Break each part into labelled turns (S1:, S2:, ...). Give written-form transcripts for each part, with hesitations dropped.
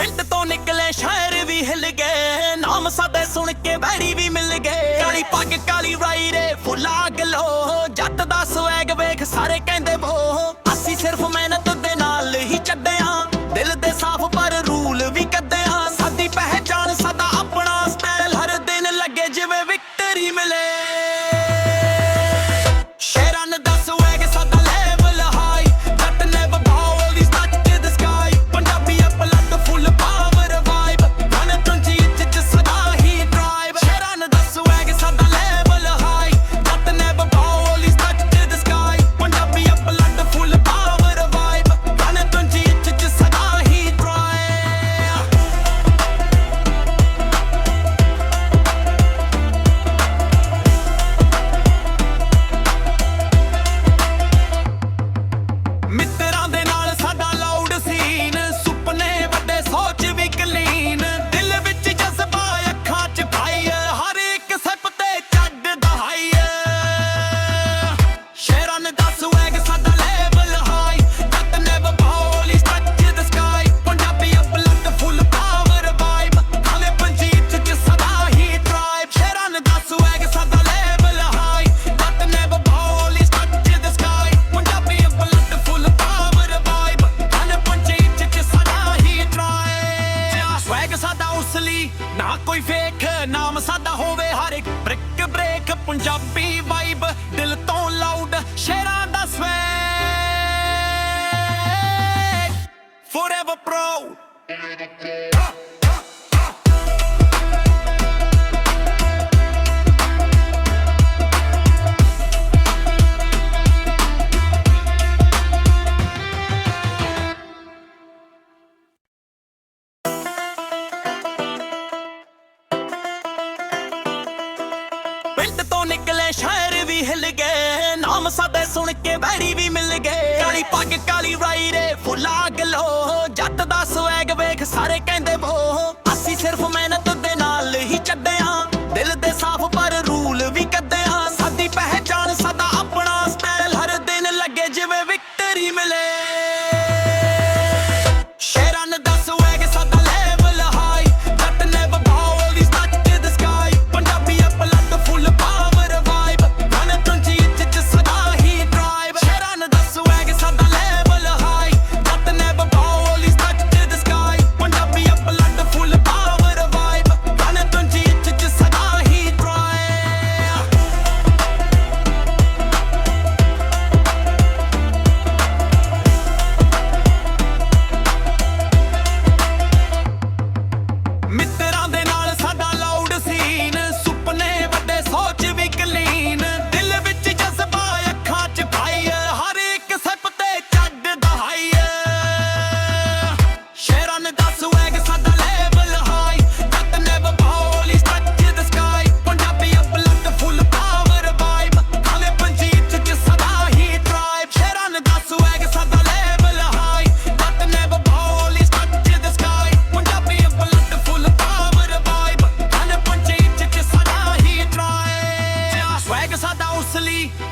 S1: ਪਿੰਡ ਤੋਂ ਨਿਕਲੇ ਸ਼ਾਇਰ ਵੀ ਹਿੱਲ ਗਏ, ਨਾਮ ਸਾਦੇ ਸੁਣ ਕੇ ਬੈਰੀ ਵੀ ਮਿਲ ਗਏ। ਕਾਲੀ ਪੱਗ ਕਾਲੀ ਰਾਈ ਰੇ ਫੁੱਲਾ ਗਲੋ, ਜੱਟ ਦਾ ਸਵੈਗ ਵੇਖ ਸਾਰੇ ਕਹਿੰਦੇ ਬੋ। ਅਸੀਂ ਸਿਰਫ ਮਿਹਨਤ ਦੇ ਨਾਲ ਹੀ ਚੱਡੇ ਆਂ, ਦਿਲ ਦੇ ਸਾਫ਼ ਪਰ ਰੂਲ ਵੀ ਕੱਢੇ ਆਂ। ਸਾਡੀ ਪਹਿਚਾਣ ਸਾਡਾ ਆਪਣਾ ਸਟਾਈਲ, ਹਰ ਦਿਨ ਲੱਗੇ ਜਿਵੇਂ ਵਿਕਟਰੀ ਮਿਲੇ। ਨਾ ਕੋਈ ਫੇਕ, ਨਾਮ ਸਾਡਾ ਹੋਵੇ ਹਰ ਇੱਕ ਬ੍ਰਿਕ ਬ੍ਰੇਕ। ਪੰਜਾਬੀ ਵਾਈਬ ਦਿਲ ਤੋਂ ਲਾਊਡ, ਸ਼ੇਰਾਂ ਦਾ ਸਵੈਗ ਫੋਰਐਵਰ ਪ੍ਰੋ। ਪਿੰਡ ਤੋਂ ਨਿਕਲੇ ਸ਼ਾਇਰ ਵੀ ਹਿੱਲ ਗਏ, ਨਾਮ ਸਾਦੇ ਸੁਣ ਕੇ ਬੈਰੀ ਵੀ ਮਿਲ ਗਏ। ਕਾਲੀ ਪੱਗ ਕਾਲੀ ਰਾਈ ਰੇ ਫੁੱਲਾ ਗਲੋ, ਜੱਟ ਦਾ ਸਵੈਗ ਵੇਖ ਸਾਰੇ ਕਹਿੰਦੇ ਬੋ। ਅਸੀਂ ਸਿਰਫ ਮਿਹਨਤ ਦੇ ਨਾਲ ਹੀ ਚੱਡੇ ਆਂ, ਦਿਲ ਦੇ ਸਾਫ਼ ਪਰ ਰੂਲ ਵੀ ਕੱਢੇ ਆਂ। ਸਾਡੀ ਪਹਿਚਾਣ ਸਾਡਾ ਆਪਣਾ ਸਟਾਈਲ, ਹਰ ਦਿਨ ਲੱਗੇ ਜਿਵੇਂ ਵਿਕਟਰੀ ਮਿਲੇ।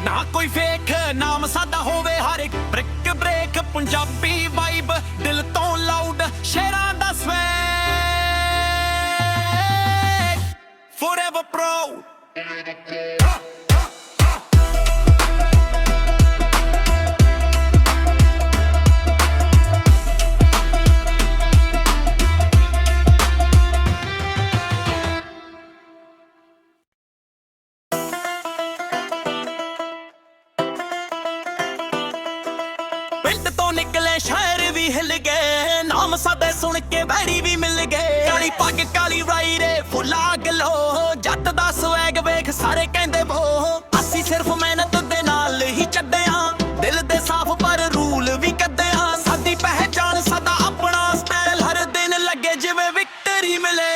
S1: ਨਾ ਕੋਈ ਫੇਕ, ਨਾਮ ਸਾਡਾ ਹੋਵੇ ਹਰ ਇੱਕ ਬ੍ਰਿਕ ਬ੍ਰੇਕ। ਪੰਜਾਬੀ ਵਾਈਬ ਦਿਲ ਤੋਂ ਲਾਊਡ, ਸ਼ੇਰਾਂ ਦਾ ਸਵੈਗ ਫੋਰਐਵਰ ਪ੍ਰੋ। ਪਿੰਡ ਤੋਂ ਨਿਕਲੇ ਸ਼ਾਇਰ ਵੀ ਹਿੱਲ ਗਏ, ਨਾਮ ਸਾਦੇ ਸੁਣ ਕੇ ਬੈਰੀ ਵੀ ਮਿਲ ਗਏ। ਕਾਲੀ ਪੱਗ ਕਾਲੀ ਰਾਈ ਰੇ ਫੁੱਲਾ ਗਲੋ, ਜੱਟ ਦਾ ਸਵੈਗ ਵੇਖ ਸਾਰੇ ਕਹਿੰਦੇ ਬੋ। ਅਸੀਂ ਸਿਰਫ ਮਿਹਨਤ ਦੇ ਨਾਲ ਹੀ ਚੱਡੇ ਆਂ, ਦਿਲ ਦੇ ਸਾਫ਼ ਪਰ ਰੂਲ ਵੀ ਕੱਢੇ ਆਂ। ਸਾਡੀ ਪਹਿਚਾਣ ਸਾਡਾ ਆਪਣਾ ਸਟਾਈਲ, ਹਰ ਦਿਨ ਲੱਗੇ ਜਿਵੇਂ ਵਿਕਟਰੀ ਮਿਲੇ।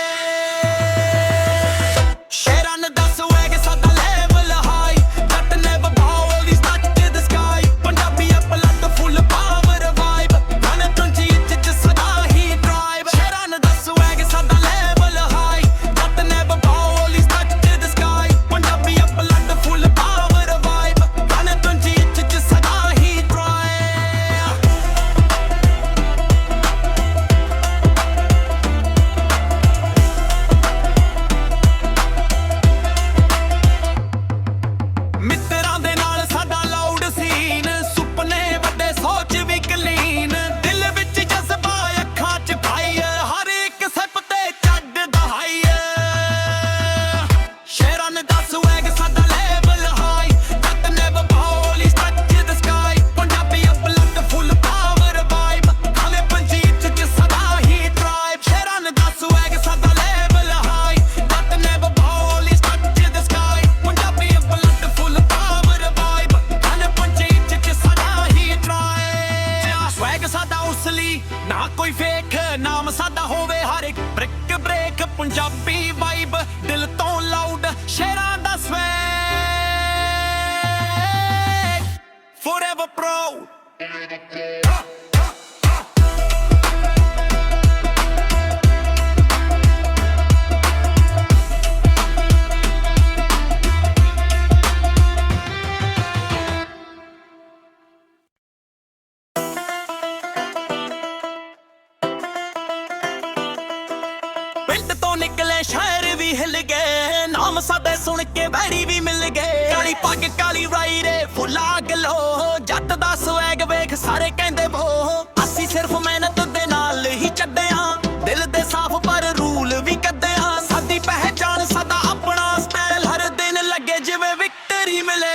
S1: Full ਕੋਈ ਫੇਕ ਨਾਮ ਸਾਡਾ ਹੋਵੇ ਹਰ ਇੱਕ ਬ੍ਰਿਕ ਬ੍ਰੇਕ ਪੰਜਾਬੀ ਵਾਈਬ ਦਿਲ ਤੋਂ ਲਾਊਡ ਸ਼ੇਰਾਂ ਦਾ ਸਵੈਗ ਫੋਰਐਵਰ ਪ੍ਰੋ ਪਿੰਡ ਤੋਂ ਨਿਕਲੇ ਸ਼ਾਇਰ ਵੀ ਹਿੱਲ ਗਏ ਨਾਮ ਸਾਦੇ ਸੁਣ ਕੇ ਵੈਰੀ ਵੀ ਮਿਲ ਗਏ ਕਾਲੀ ਪੱਗ ਕਾਲੀ ਰਾਈ ਰੇ ਫੁੱਲਾ ਗਲੋ ਜੱਟ ਦਾ ਸਵੈਗ ਵੇਖ ਸਾਰੇ ਕਹਿੰਦੇ ਬੋ ਅਸੀਂ ਸਿਰਫ ਮਿਹਨਤ ਦੇ ਨਾਲ ਹੀ ਚੱਡੇ ਹਾਂ ਦਿਲ ਦੇ ਸਾਫ਼ ਪਰ ਰੂਲ ਵੀ ਕੱਢੇ ਹਾਂ ਸਾਡੀ ਪਹਿਚਾਣ ਸਾਡਾ ਆਪਣਾ ਸਟਾਈਲ ਹਰ ਦਿਨ ਲੱਗੇ ਜਿਵੇਂ ਵਿਕਟਰੀ ਮਿਲੇ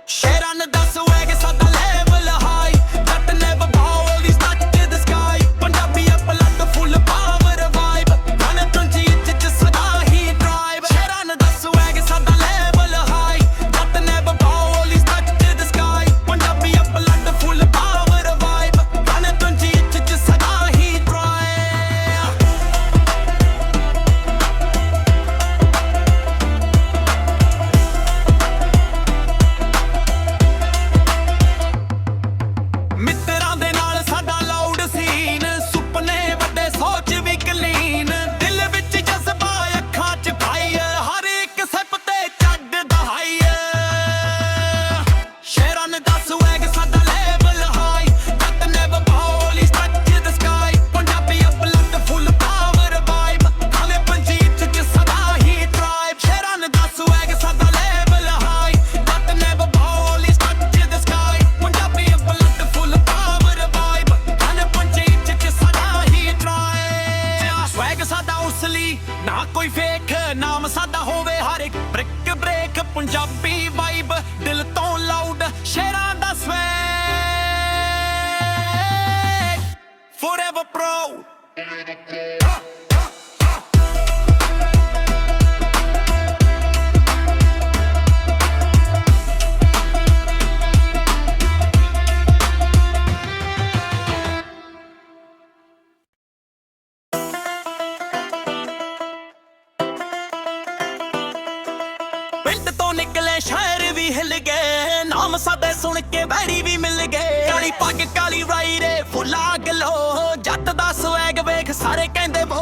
S1: ਸ਼ੇਰਾਂ ਦਾ ਸਵੈਗ ਸਾਡਾ ਲੈਵਲ ਹਾਈ ਜੱਟ ਨੇ ਬਭਾਉ ਦੀ touch to the sky Punjabi ਅਪਲੱਡ ਫੁੱਲ ਪਾਵਰ ਵਾਈਬ ਗਨ ਤੁੰਜੀ ਚ ਸਦਾ ਹੀ ਡਰਾਈਵ ਸ਼ੇਰਾਂ ਦਾ ਸਵੈਗ ਸਾਡਾ ਲੈਵਲ ਹਾਈ ਜੱਟ ਨੇ ਬਭਾਉ ਦੀ touch to the sky Punjabi ਅਪਲੱਡ ਫੁੱਲ ਪਾਵਰ ਵਾਈਬ ਗਨ ਤੁੰਜੀ ਚ ਸਦਾ ਹੀ ਡਰਾਈਵ ਮਿੱਤਰਾਂ ਦੇ ਨਾਲ ਸਾਡਾ ਲਾਊਡ ਸੀਨ ਸੁਪਨੇ ਵੱਡੇ ਸੋਚ ਵੀ ਕਲੀਨ ਦਿਲ ਵਿੱਚ ਜਜ਼ਬਾ ਅੱਖਾਂ 'ਚ ਭਾਈ ਹਰ ਇੱਕ ਸੈਪ ਤੇ ਚੱਗਦਾ ਹਾਈ ਸ਼ੇਰਾਂ ਦਾ ਸਵੈਗ ਸਾਡਾ ਲੈਵਲ ਹਾਈ ਜੱਟ ਨੇ ਬਭੌਲੀ ਸਟੱਚ ਦ ਸਕਾਈ ਪੰਜਾਬੀ ਅਪਲੱਡ ਫੁੱਲ ਪਾਵਰ ਵਾਈਬ ਕਾਲੇ ਪੰਜੀਤ 'ਚ ਸਦਾ ਹੀ ਡਰਾਈਵ ਸ਼ੇਰਾਂ ਦਾ ਸਵੈਗ ਸਾਡਾ ਲੈਵਲ ਹਾਈ ਜੱਟ ਨੇ ਬਭੌਲੀ ਸਟੱਚ ਦ ਸਕਾਈ ਪੰਜਾਬੀ ਅਪਲੱਡ ਫੁੱਲ ਪਾਵਰ ਵਾਈਬ ਕਾਲੇ ਪੰਜੀਤ 'ਚ ਸਦਾ ਹੀ ਡਰਾਈਵ ਸਵੈਗ ਸਾਡਾ ਉਸਲੀ ਨਾ ਕੋਈ ਫੇਕ ਨਾਮ ਸਾਡਾ ਹੋਵੇ ਹਰ ਇੱਕ ਬ੍ਰਿਕ ਬ੍ਰੇਕ ਪੰਜਾਬੀ ਵਾਈਬ ਦਿਲ ਤੋਂ ਲਾਊਡ ਸ਼ੇਰਾਂ ਦਾ ਸਵੈਗ ਫੋਰਐਵਰ ਪ੍ਰੋ ਪਿੰਡ ਤੋਂ ਨਿਕਲੇ ਸ਼ਾਇਰ ਵੀ ਹਿੱਲ ਗਏ ਨਾਮ ਸਾਦੇ ਸੁਣ ਕੇ ਵੈਰੀ ਵੀ ਮਿਲ ਗਏ ਕਾਲੀ ਪੱਗ ਕਾਲੀ ਰਾਈ ਰੇ ਫੁੱਲਾ ਗਲੋ ਜੱਟ ਦਾ ਸਵੈਗ ਵੇਖ ਸਾਰੇ ਕਹਿੰਦੇ ਬੋ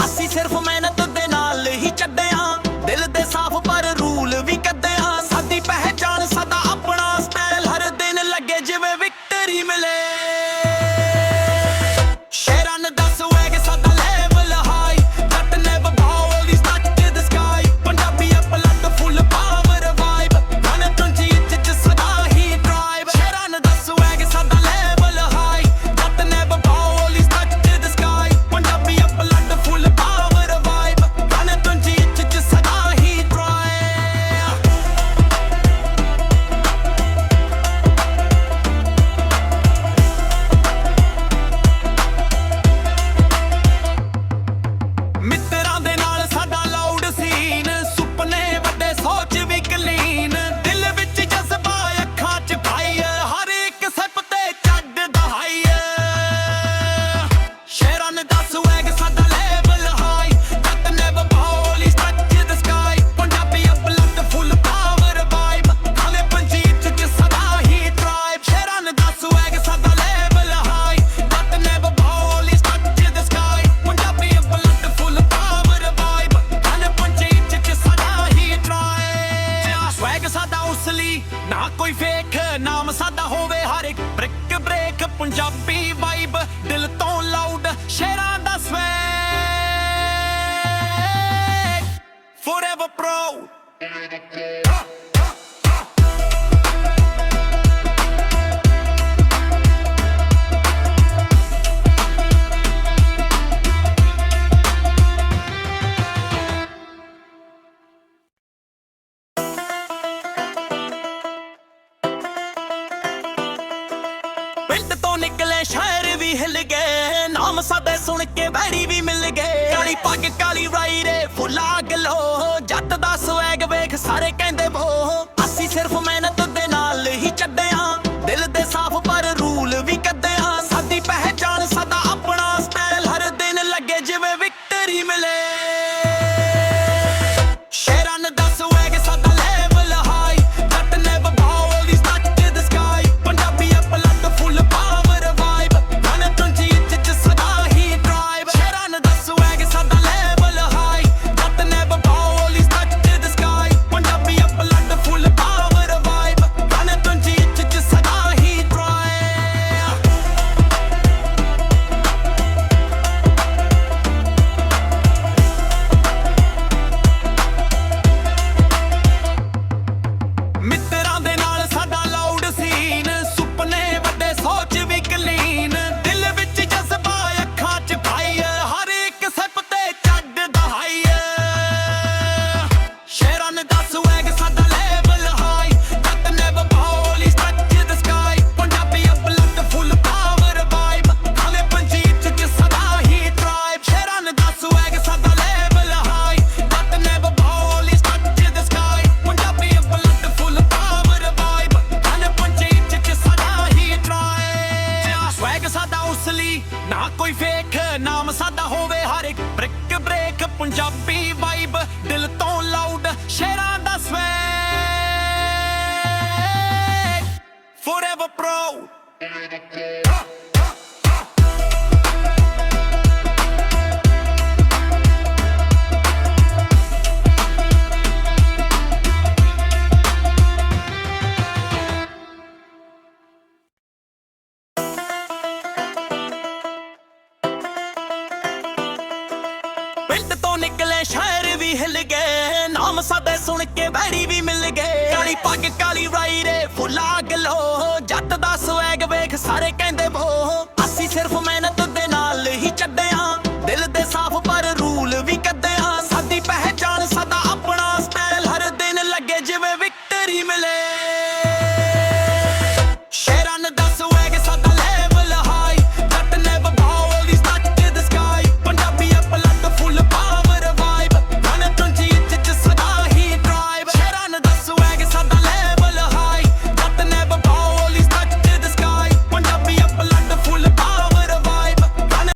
S1: ਅਸੀਂ ਸਿਰਫ ਮਿਹਨਤ ਦੇ ਨਾਲ ਹੀ ਚੱਡੇ ਹਾਂ ਦਿਲ ਦੇ ਸਾਫ਼ ਪਰ ਰੂਲ ਵੀ ਕੱਢੇ ਹਾਂ ਸਾਡੀ ਪਹਿਚਾਣ ਸਾਡਾ ਆਪਣਾ ਸਟਾਈਲ ਹਰ ਦਿਨ ਲੱਗੇ ਜਿਵੇਂ ਵਿਕਟਰੀ ਮਿਲੇ ਸ਼ੇਰਾਂ ਦਾ ਸਵੈਗ ਸਾਡਾ ਲੈਵਲ ਹਾਈ ਜੱਟ ਨੇ ਬਭਾਉ ਦੀ touch to the sky Punjabi ਅਪਲੱਡ ਫੁੱਲ ਪਾਵਰ ਵਾਈਬ ਗਨ ਤੁੰਜੀ ਚ ਸਦਾ ਹੀ ਡਰਾਈਵ ਸ਼ੇਰਾਂ ਦਾ ਸਵੈਗ ਸਾਡਾ ਲੈਵਲ ਹਾਈ ਜੱਟ ਨੇ ਬਭਾਉ ਦੀ touch to the sky Punjabi ਅਪਲੱਡ ਫੁੱਲ ਪਾਵਰ ਵਾਈਬ ਗਨ ਤੁੰਜੀ ਚ ਸਦਾ ਹੀ ਡਰਾਈਵ ਮਿੱਤਰਾਂ ਦੇ ਨਾਲ ਸਾਡਾ ਲਾਊਡ ਸੀਨ ਸੁਪਨੇ ਵੱਡੇ ਸੋਚ ਵੀ ਕਲੀਨ ਦਿਲ ਵਿੱਚ ਜਜ਼ਬਾ ਅੱਖਾਂ 'ਚ ਭਾਈ ਹਰ ਇੱਕ ਸੈਪ ਤੇ ਚੱਗਦਾ ਹਾਈ ਸ਼ੇਰਾਂ ਦਾ ਸਵੈਗ ਸਾਡਾ ਲੈਵਲ ਹਾਈ ਜੱਟ ਨੇ ਬਭੌਲੀ ਸਟੱਚ ਦ ਸਕਾਈ ਪੰਜਾਬੀ ਅਪਲੱਡ ਫੁੱਲ ਪਾਵਰ ਵਾਈਬ ਕਾਲੇ ਪੰਜੀਤ 'ਚ ਸਦਾ ਹੀ ਡਰਾਈਵ ਸ਼ੇਰਾਂ ਦਾ ਸਵੈਗ ਸਾਡਾ ਲੈਵਲ ਹਾਈ ਜੱਟ ਨੇ ਬਭੌਲੀ ਸਟੱਚ ਦ ਸਕਾਈ ਪੰਜਾਬੀ ਅਪਲੱਡ ਫੁੱਲ ਪਾਵਰ ਵਾਈਬ ਕਾਲੇ ਪੰਜੀਤ 'ਚ ਸਦਾ ਹੀ ਡਰਾਈਵ ਸਵੈਗ ਸਾਡਾ ਉਸਲੀ ਨਾ ਕੋਈ ਫੇਕ ਨਾਮ ਸਾਡਾ ਹੋਵੇ ਹਰ ਇੱਕ ਬ੍ਰਿਕ ਬ੍ਰੇਕ ਪੰਜਾਬੀ ਵਾਈਬ ਦਿਲ ਤੋਂ ਲਾਊਡ ਸ਼ੇਰਾਂ ਦਾ ਸਵੈਗ ਫੋਰਐਵਰ ਪ੍ਰੋ ਪਿੰਡ ਤੋਂ ਨਿਕਲੇ ਸ਼ਾਇਰ ਵੀ ਹਿੱਲ ਗਏ ਨਾਮ ਸਾਦੇ ਸੁਣ ਕੇ ਵੈਰੀ ਵੀ ਮਿਲ ਗਏ ਕਾਲੀ ਪੱਗ ਕਾਲੀ ਰਾਈ ਰੇ ਫੁੱਲਾ ਗਲੋ ਜੱਟ ਦਾ ਸਵੈਗ ਵੇਖ ਸਾਰੇ ਕਹਿੰਦੇ ਬੋ ਅਸੀਂ ਸਿਰਫ ਮਿਹਨਤ ਦੇ ਨਾਲ ਹੀ ਚੱਡੇ ਹਾਂ ਦਿਲ ਦੇ ਸਾਫ਼ ਪਰ ਰੂਲ ਵੀ ਕੱਢੇ ਹਾਂ ਸਾਡੀ ਪੰਜਾਬੀ ਵਾਈਬ ਦਿਲ ਤੋਂ ਲਾਊਡ ਸ਼ੇਰਾਂ ਦਾ ਸਵੈਗ ਫੋਰਐਵਰ ਪ੍ਰੋ ਪਿੰਡ ਤੋਂ ਨਿਕਲੇ ਸ਼ਹਿਰ ਵੀ ਹਿੱਲ ਗਏ ਨਾਮ ਸਾਦੇ ਸੁਣ ਕੇ ਵੈਰੀ ਵੀ ਮਿਲ ਗਏ ਕਾਲੀ ਪੱਗ ਕਾਲੀ ਰਾਈ ਰੇ ਫੁੱਲਾ ਗਲੋ ਜੱਟ ਦਾ ਸਵੈਗ ਵੇਖ ਸਾਰੇ